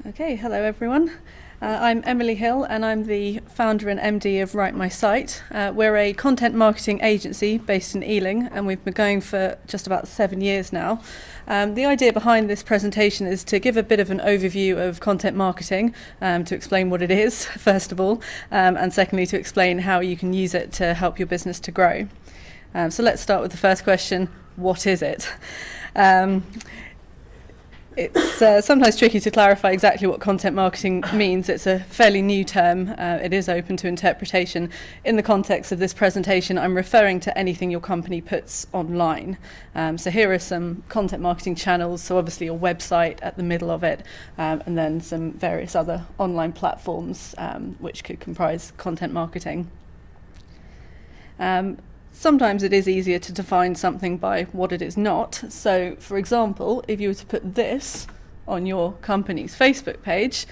Okay, hello everyone. I'm Emily Hill and I'm the founder and MD of Write My Site. We're a content marketing agency based in Ealing and we've been going for just about 7 years now. The idea behind this presentation is to give a bit of an overview of content marketing, to explain what it is, first of all, and secondly to explain how you can use it to help your business to grow. So let's start with the first question, what is it? It's sometimes tricky to clarify exactly what content marketing means. It's a fairly new term. It is open to interpretation. In the context of this presentation, I'm referring to anything your company puts online. So here are some content marketing channels. So obviously your website at the middle of it, and then some various other online platforms which could comprise content marketing. Sometimes it is easier to define something by what it is not. So, for example, if you were to put this on your company's Facebook page,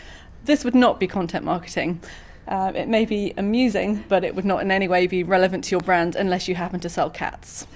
this would not be content marketing. It may be amusing, but it would not in any way be relevant to your brand unless you happen to sell cats.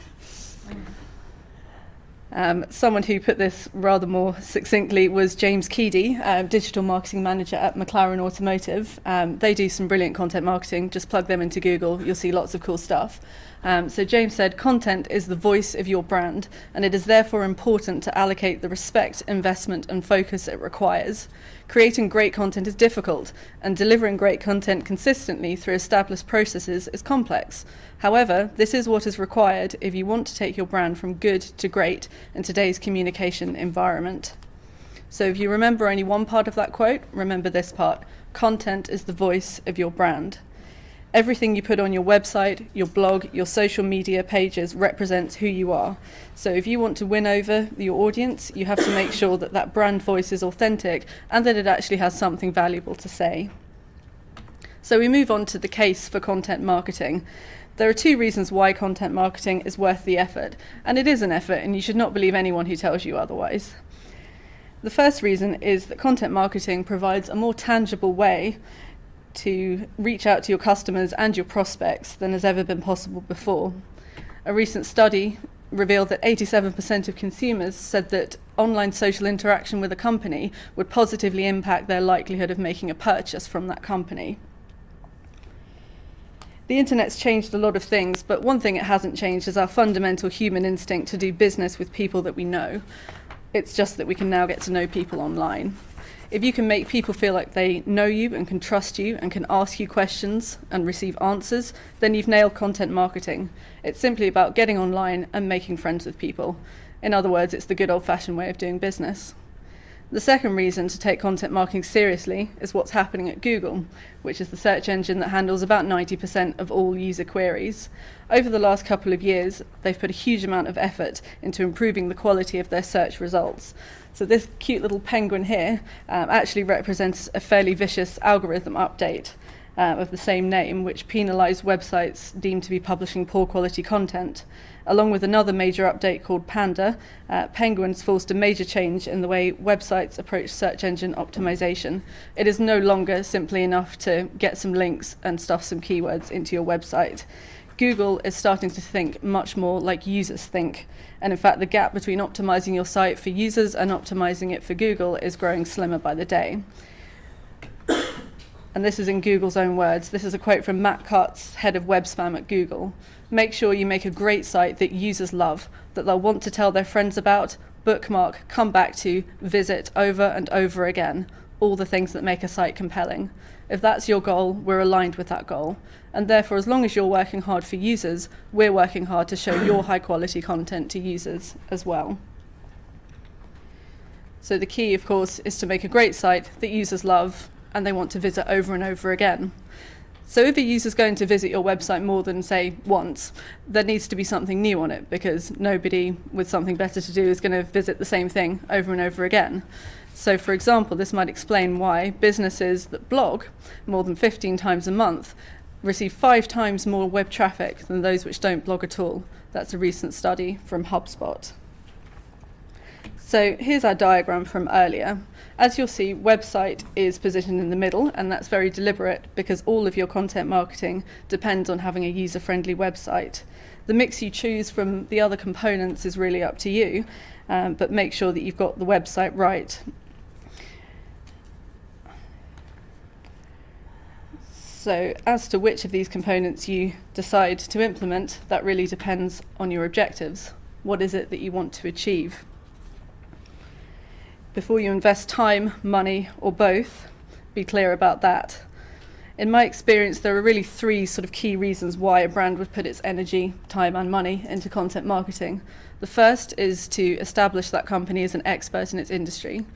Someone who put this rather more succinctly was James Keedy, digital marketing manager at McLaren Automotive. They do some brilliant content marketing. Just plug them into Google, you'll see lots of cool stuff. So James said, content is the voice of your brand, and it is therefore important to allocate the respect, investment, and focus it requires. Creating great content is difficult, and delivering great content consistently through established processes is complex. However, this is what is required if you want to take your brand from good to great in today's communication environment. So if you remember only one part of that quote, remember this part. Content is the voice of your brand. Everything you put on your website, your blog, your social media pages represents who you are. So if you want to win over your audience, you have to make sure that that brand voice is authentic and that it actually has something valuable to say. So we move on to the case for content marketing. There are two reasons why content marketing is worth the effort, and it is an effort, and you should not believe anyone who tells you otherwise. The first reason is that content marketing provides a more tangible way to reach out to your customers and your prospects than has ever been possible before. A recent study revealed that 87% of consumers said that online social interaction with a company would positively impact their likelihood of making a purchase from that company. The internet's changed a lot of things, but one thing it hasn't changed is our fundamental human instinct to do business with people that we know. It's just that we can now get to know people online. If you can make people feel like they know you and can trust you and can ask you questions and receive answers, then you've nailed content marketing. It's simply about getting online and making friends with people. In other words, it's the good old-fashioned way of doing business. The second reason to take content marketing seriously is what's happening at Google, which is the search engine that handles about 90% of all user queries. Over the last couple of years, they've put a huge amount of effort into improving the quality of their search results. So this cute little penguin here actually represents a fairly vicious algorithm update of the same name, which penalised websites deemed to be publishing poor quality content. Along with another major update called Panda, Penguin's forced a major change in the way websites approach search engine optimization. It is no longer simply enough to get some links and stuff some keywords into your website. Google is starting to think much more like users think. And in fact, the gap between optimizing your site for users and optimizing it for Google is growing slimmer by the day. And this is in Google's own words. This is a quote from Matt Cutts, head of web spam at Google. Make sure you make a great site that users love, that they'll want to tell their friends about, bookmark, come back to, visit over and over again. All the things that make a site compelling. If that's your goal, we're aligned with that goal. And therefore, as long as you're working hard for users, we're working hard to show your high quality content to users as well. So the key, of course, is to make a great site that users love and they want to visit over and over again. So if a user's going to visit your website more than, say, once, there needs to be something new on it, because nobody with something better to do is going to visit the same thing over and over again. So, for example, this might explain why businesses that blog more than 15 times a month receive 5 times more web traffic than those which don't blog at all. That's a recent study from HubSpot. So here's our diagram from earlier. As you'll see, website is positioned in the middle, and that's very deliberate because all of your content marketing depends on having a user-friendly website. The mix you choose from the other components is really up to you, but make sure that you've got the website right. So as to which of these components you decide to implement, that really depends on your objectives. What is it that you want to achieve? Before you invest time, money, or both, be clear about that. In my experience, there are really three sort of key reasons why a brand would put its energy, time, and money into content marketing. The first is to establish that company as an expert in its industry.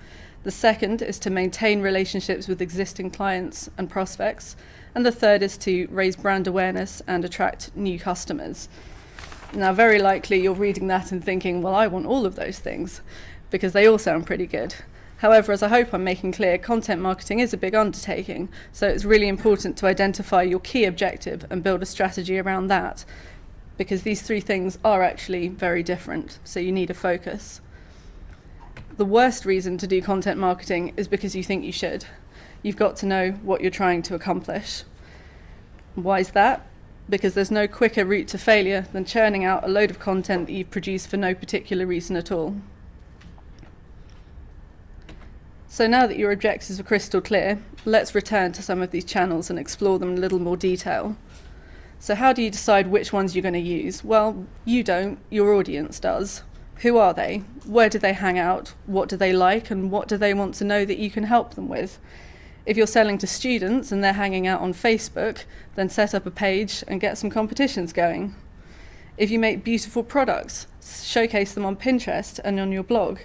The second is to maintain relationships with existing clients and prospects. And the third is to raise brand awareness and attract new customers. Now, very likely you're reading that and thinking, well, I want all of those things, because they all sound pretty good. However, as I hope I'm making clear, content marketing is a big undertaking, so it's really important to identify your key objective and build a strategy around that, because these three things are actually very different, so you need a focus. The worst reason to do content marketing is because you think you should. You've got to know what you're trying to accomplish. Why is that? Because there's no quicker route to failure than churning out a load of content that you've produced for no particular reason at all. So now that your objectives are crystal clear, let's return to some of these channels and explore them in a little more detail. So how do you decide which ones you're going to use? Well, you don't, your audience does. Who are they? Where do they hang out? What do they like? And what do they want to know that you can help them with? If you're selling to students and they're hanging out on Facebook, then set up a page and get some competitions going. If you make beautiful products, showcase them on Pinterest and on your blog.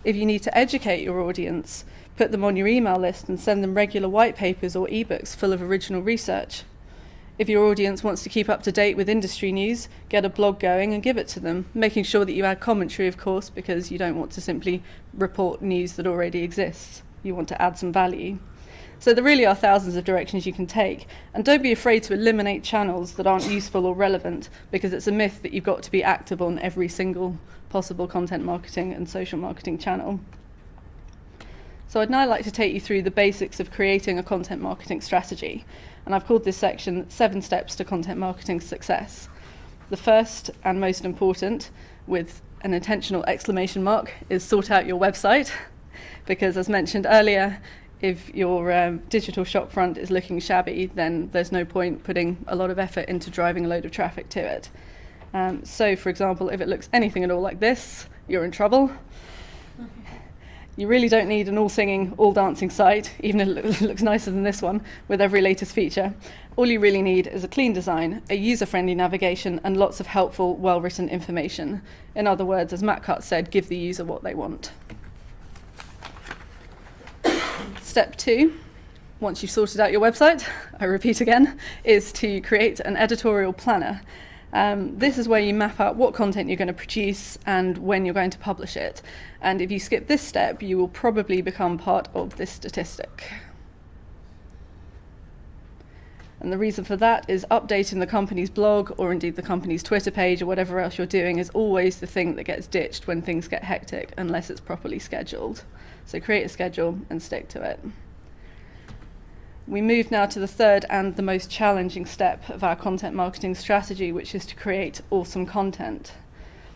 If you need to educate your audience, put them on your email list and send them regular white papers or eBooks full of original research. If your audience wants to keep up to date with industry news, get a blog going and give it to them, making sure that you add commentary, of course, because you don't want to simply report news that already exists. You want to add some value. So there really are thousands of directions you can take, and don't be afraid to eliminate channels that aren't useful or relevant, because it's a myth that you've got to be active on every single possible content marketing and social marketing channel. So I'd now like to take you through the basics of creating a content marketing strategy, and I've called this section 7 Steps to Content Marketing Success. The first and most important, with an intentional exclamation mark, is sort out your website, because as mentioned earlier, if your digital shopfront is looking shabby, then there's no point putting a lot of effort into driving a load of traffic to it. So, for example, if it looks anything at all like this, you're in trouble. You really don't need an all-singing, all-dancing site, even if it looks nicer than this one, with every latest feature. All you really need is a clean design, a user-friendly navigation, and lots of helpful, well-written information. In other words, as Matt Cutts said, give the user what they want. Step 2, once you've sorted out your website, I repeat again, is to create an editorial planner. This is where you map out what content you're going to produce and when you're going to publish it. And if you skip this step, you will probably become part of this statistic. And the reason for that is updating the company's blog, or indeed the company's Twitter page, or whatever else you're doing, is always the thing that gets ditched when things get hectic, unless it's properly scheduled. So create a schedule and stick to it. We move now to the third and the most challenging step of our content marketing strategy, which is to create awesome content.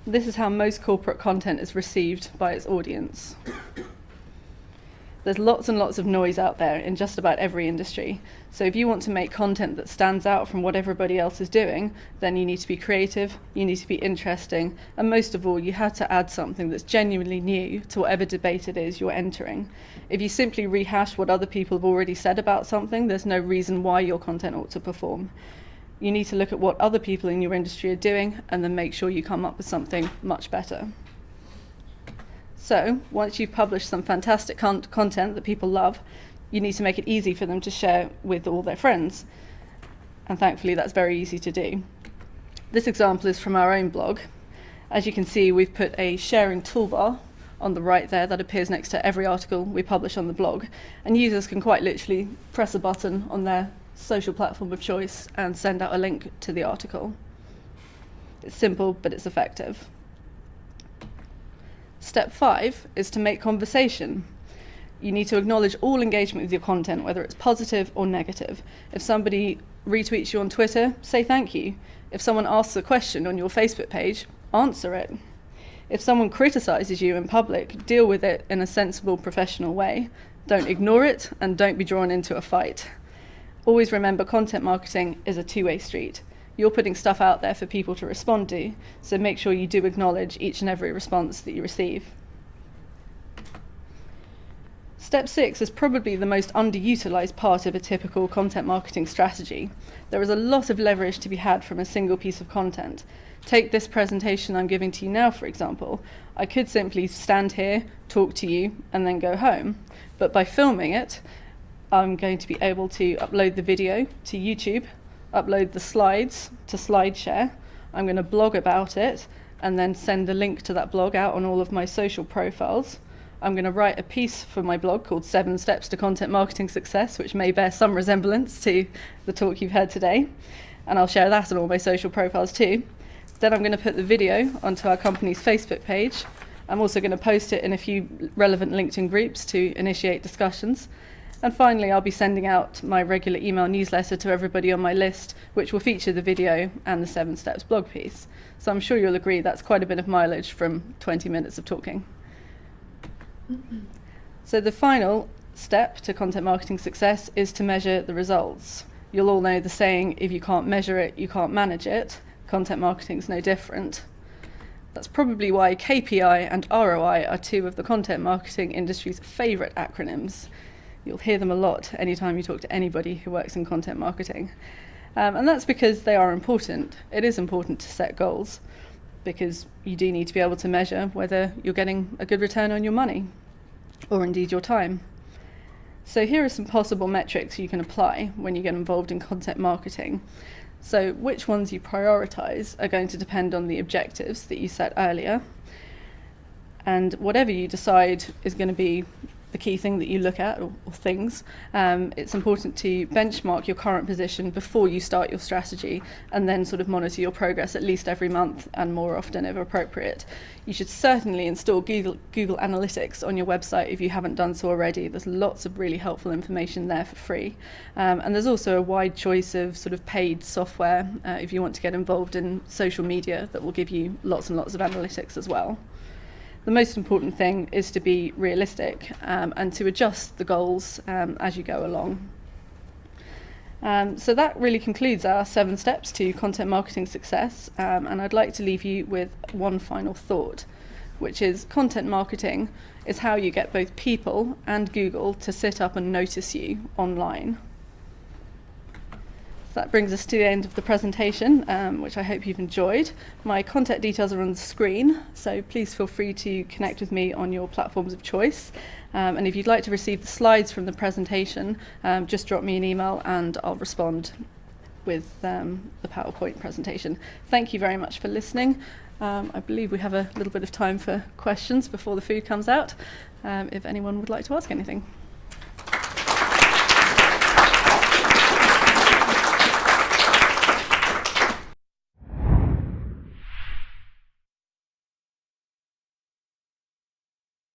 This is how most corporate content is received by its audience. There's lots and lots of noise out there in just about every industry. So if you want to make content that stands out from what everybody else is doing, then you need to be creative, you need to be interesting, and most of all, you have to add something that's genuinely new to whatever debate it is you're entering. If you simply rehash what other people have already said about something, there's no reason why your content ought to perform. You need to look at what other people in your industry are doing and then make sure you come up with something much better. So, once you've published some fantastic content that people love, you need to make it easy for them to share with all their friends. And thankfully, that's very easy to do. This example is from our own blog. As you can see, we've put a sharing toolbar on the right there that appears next to every article we publish on the blog. And users can quite literally press a button on their social platform of choice and send out a link to the article. It's simple, but it's effective. Step 5 is to make conversation. You need to acknowledge all engagement with your content, whether it's positive or negative. If somebody retweets you on Twitter, say thank you. If someone asks a question on your Facebook page, answer it. If someone criticizes you in public, deal with it in a sensible, professional way. Don't ignore it, and don't be drawn into a fight. Always remember, content marketing is a two-way street. You're putting stuff out there for people to respond to, so make sure you do acknowledge each and every response that you receive. Step 6 is probably the most underutilised part of a typical content marketing strategy. There is a lot of leverage to be had from a single piece of content. Take this presentation I'm giving to you now, for example. I could simply stand here, talk to you, and then go home. But by filming it, I'm going to be able to upload the video to YouTube, upload the slides to SlideShare. I'm going to blog about it, and then send the link to that blog out on all of my social profiles. I'm going to write a piece for my blog called 7 Steps to Content Marketing Success, which may bear some resemblance to the talk you've heard today. And I'll share that on all my social profiles too. Then I'm going to put the video onto our company's Facebook page. I'm also going to post it in a few relevant LinkedIn groups to initiate discussions. And finally, I'll be sending out my regular email newsletter to everybody on my list, which will feature the video and the 7 Steps blog piece. So I'm sure you'll agree that's quite a bit of mileage from 20 minutes of talking. So the final step to content marketing success is to measure the results. You'll all know the saying, if you can't measure it, you can't manage it. Content marketing is no different. That's probably why KPI and ROI are 2 of the content marketing industry's favourite acronyms. You'll hear them a lot anytime you talk to anybody who works in content marketing. And that's because they are important. It is important to set goals, because you do need to be able to measure whether you're getting a good return on your money, or indeed your time. So here are some possible metrics you can apply when you get involved in content marketing. So which ones you prioritise are going to depend on the objectives that you set earlier, and whatever you decide is going to be the key thing that you look at, or things. It's important to benchmark your current position before you start your strategy, and then sort of monitor your progress at least every month, and more often if appropriate. You should certainly install Google Analytics on your website if you haven't done so already. There's lots of really helpful information there for free. And there's also a wide choice of sort of paid software if you want to get involved in social media that will give you lots and lots of analytics as well. The most important thing is to be realistic and to adjust the goals as you go along. So that really concludes our 7 steps to content marketing success, and I'd like to leave you with one final thought, which is content marketing is how you get both people and Google to sit up and notice you online. So that brings us to the end of the presentation, which I hope you've enjoyed. My contact details are on the screen, so please feel free to connect with me on your platforms of choice. And if you'd like to receive the slides from the presentation, just drop me an email and I'll respond with the PowerPoint presentation. Thank you very much for listening. I believe we have a little bit of time for questions before the food comes out, if anyone would like to ask anything.